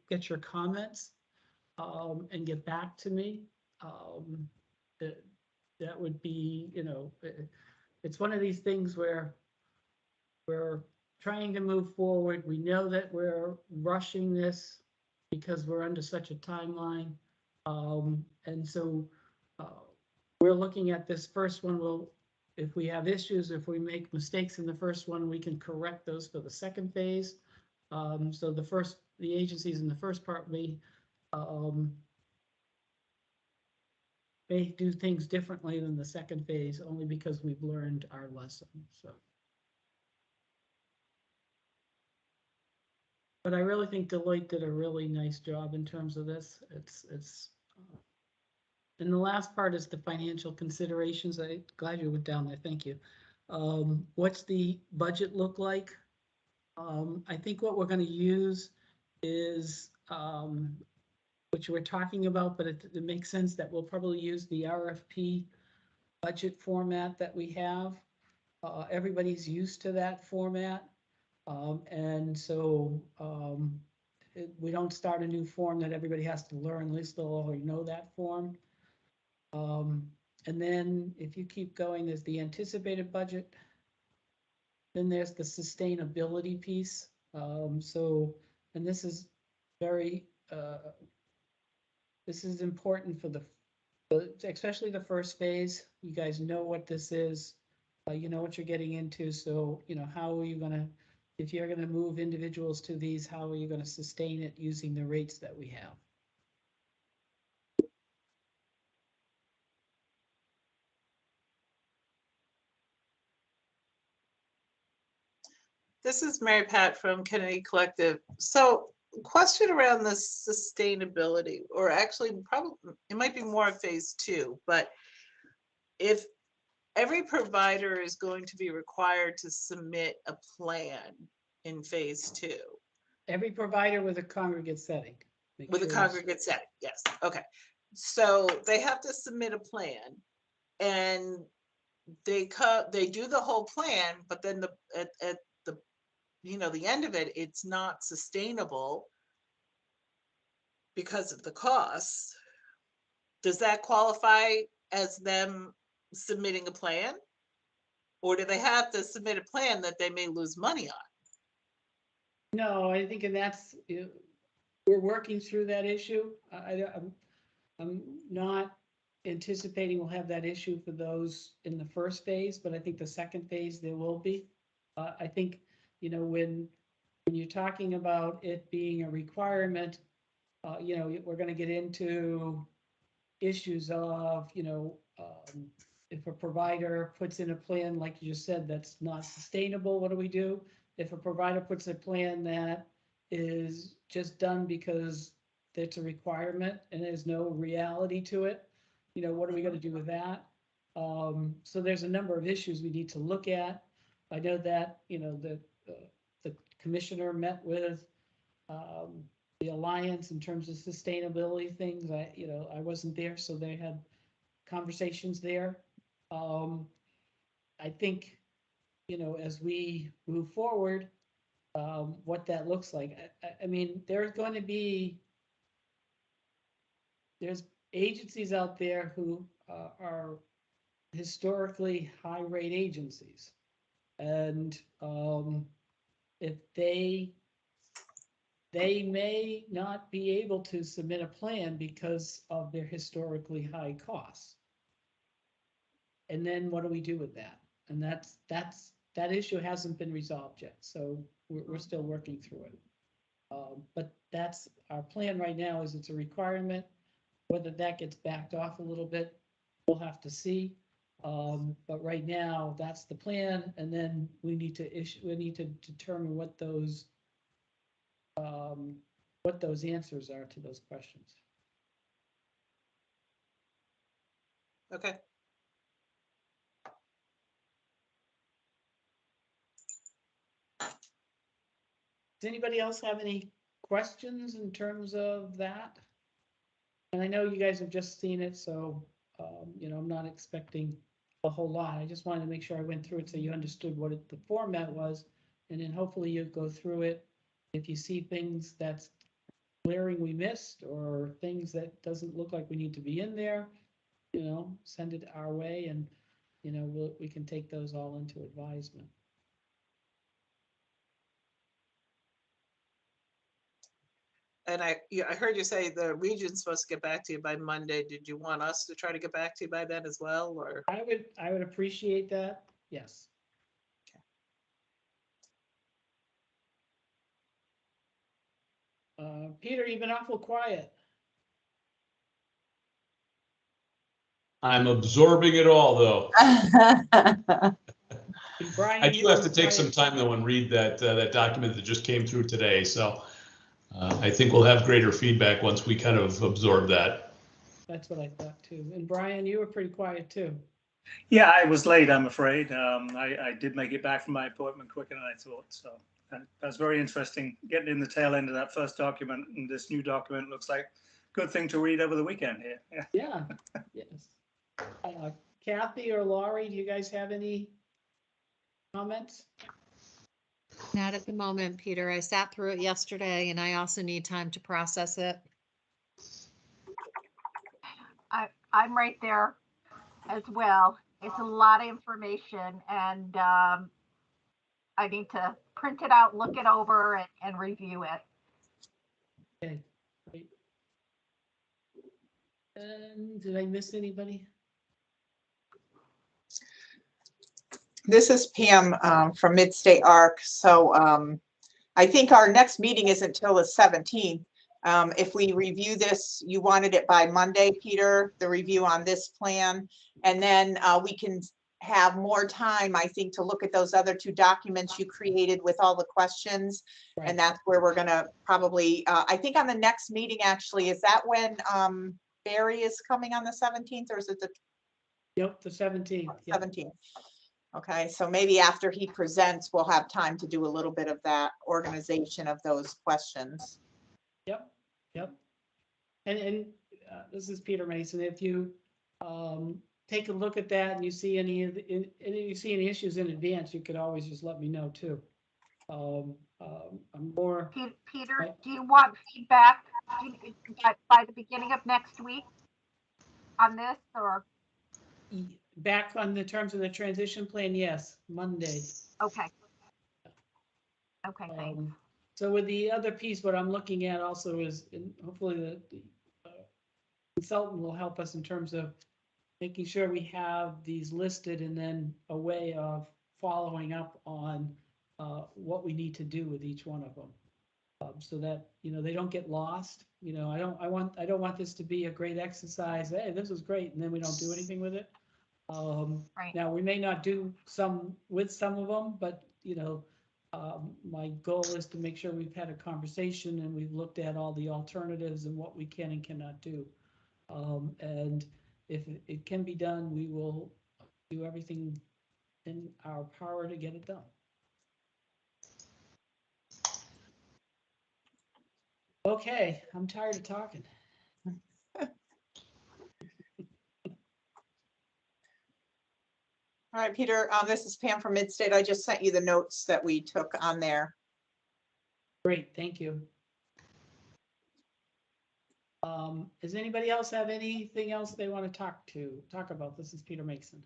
B: get your comments and get back to me, that would be, it's one of these things where we're trying to move forward. We know that we're rushing this because we're under such a timeline. And so we're looking at this first one. If we have issues, if we make mistakes in the first one, we can correct those for the second phase. So the agencies in the first part may do things differently than the second phase, only because we've learned our lesson. So. But I really think Deloitte did a really nice job in terms of this. And the last part is the financial considerations. I'm glad you went down there. Thank you. What's the budget look like? I think what we're going to use is, which we're talking about, but it makes sense that we'll probably use the RFP budget format that we have. Everybody's used to that format. And so we don't start a new form that everybody has to learn. At least they'll already know that form. And then if you keep going, there's the anticipated budget. Then there's the sustainability piece. And this is very, this is important for especially the first phase. You guys know what this is. You know what you're getting into. So, how are you going to, if you're going to move individuals to these, how are you going to sustain it using the rates that we have?
C: This is Mary Pat from Kennedy Collective. So question around the sustainability, or actually probably it might be more phase 2, but if every provider is going to be required to submit a plan in phase 2.
B: Every provider with a congregate setting.
C: With a congregate setting, yes. Okay. So they have to submit a plan, and they do the whole plan, but then at the the end of it, it's not sustainable because of the costs. Does that qualify as them submitting a plan? Or do they have to submit a plan that they may lose money on?
B: No, I think, and that's, we're working through that issue. I'm not anticipating we'll have that issue for those in the first phase, but I think the second phase there will be. I think, when you're talking about it being a requirement, we're going to get into issues of, if a provider puts in a plan, like you just said, that's not sustainable, what do we do? If a provider puts a plan that is just done because it's a requirement and there's no reality to it, what are we going to do with that? So there's a number of issues we need to look at. I know that, the commissioner met with the Alliance in terms of sustainability things. I wasn't there, so they had conversations there. I think, as we move forward, what that looks like. I mean, there's agencies out there who are historically high rate agencies. And if they may not be able to submit a plan because of their historically high costs. And then what do we do with that? And that issue hasn't been resolved yet. So we're still working through it. But that's our plan right now, is it's a requirement. Whether that gets backed off a little bit, we'll have to see. But right now, that's the plan. And then we need to determine what those answers are to those questions.
C: Okay.
B: Does anybody else have any questions in terms of that? And I know you guys have just seen it, so, you know, I'm not expecting a whole lot. I just wanted to make sure I went through it so you understood what the format was. And then hopefully you'll go through it. If you see things that's glaring we missed or things that doesn't look like we need to be in there, you know, send it our way and, you know, we can take those all into advisement.
C: And I heard you say the region's supposed to get back to you by Monday. Did you want us to try to get back to you by then as well, or?
B: I would appreciate that, yes. Peter, you've been awful quiet.
F: I'm absorbing it all, though.
B: Brian,
F: I do
B: you've
F: have
B: been
F: to take
B: quiet.
F: some time though and read that that document that just came through today. So I think we'll have greater feedback once we kind of absorb that.
B: That's what I thought too. And Brian, you were pretty quiet too.
G: Yeah, I was late, I'm afraid. I did make it back from my appointment quicker than I thought. So that was very interesting, getting in the tail end of that first document. And this new document looks like a good thing to read over the weekend here. Yeah.
B: Yeah, yes. Kathy or Laurie, do you guys have any comments?
E: Not at the moment, Peter. I sat through it yesterday and I also need time to process it.
D: I'm right there as well. It's a lot of information and I need to print it out, look it over and review it.
B: Okay, great. And did I miss anybody?
A: This is Pam from Midstate ARC. So I think our next meeting isn't till the 17th. If we review this, you wanted it by Monday, Peter, the review on this plan, and then we can have more time, I think, to look at those other two documents you created with all the questions.
B: Right.
A: And that's where we're gonna probably, I think on the next meeting, actually, is that when Barry is coming on the 17th, or is it the
B: Yep, the 17th. Yep.
A: 17th? Okay, so maybe after he presents, we'll have time to do a little bit of that organization of those questions.
B: Yep, yep. And this is Peter Mason. If you take a look at that and you see any of you see any issues in advance, you could always just let me know too. I'm more.
D: Peter, do you want feedback by the beginning of next week on this, or?
B: Back on the terms of the transition plan, yes, Monday.
D: Okay. Okay, thanks.
B: So with the other piece, what I'm looking at also is, and hopefully the consultant will help us in terms of making sure we have these listed and then a way of following up on what we need to do with each one of them. So that, you know, they don't get lost. You know, I don't want this to be a great exercise. Hey, this was great, and then we don't do anything with it.
D: Right.
B: Now we may not do some with some of them, but you know, my goal is to make sure we've had a conversation and we've looked at all the alternatives and what we can and cannot do. And if it can be done, we will do everything in our power to get it done. Okay, I'm tired of talking.
A: All right, Peter, this is Pam from Midstate. I just sent you the notes that we took on there.
B: Great, thank you. Does anybody else have anything else they want to talk about? This is Peter Mason.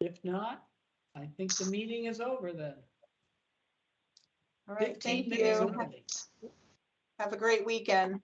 B: If not, I think the meeting is over then.
A: All right,
B: 15
A: thank
B: minutes
A: you.
B: early.
A: Have a great weekend.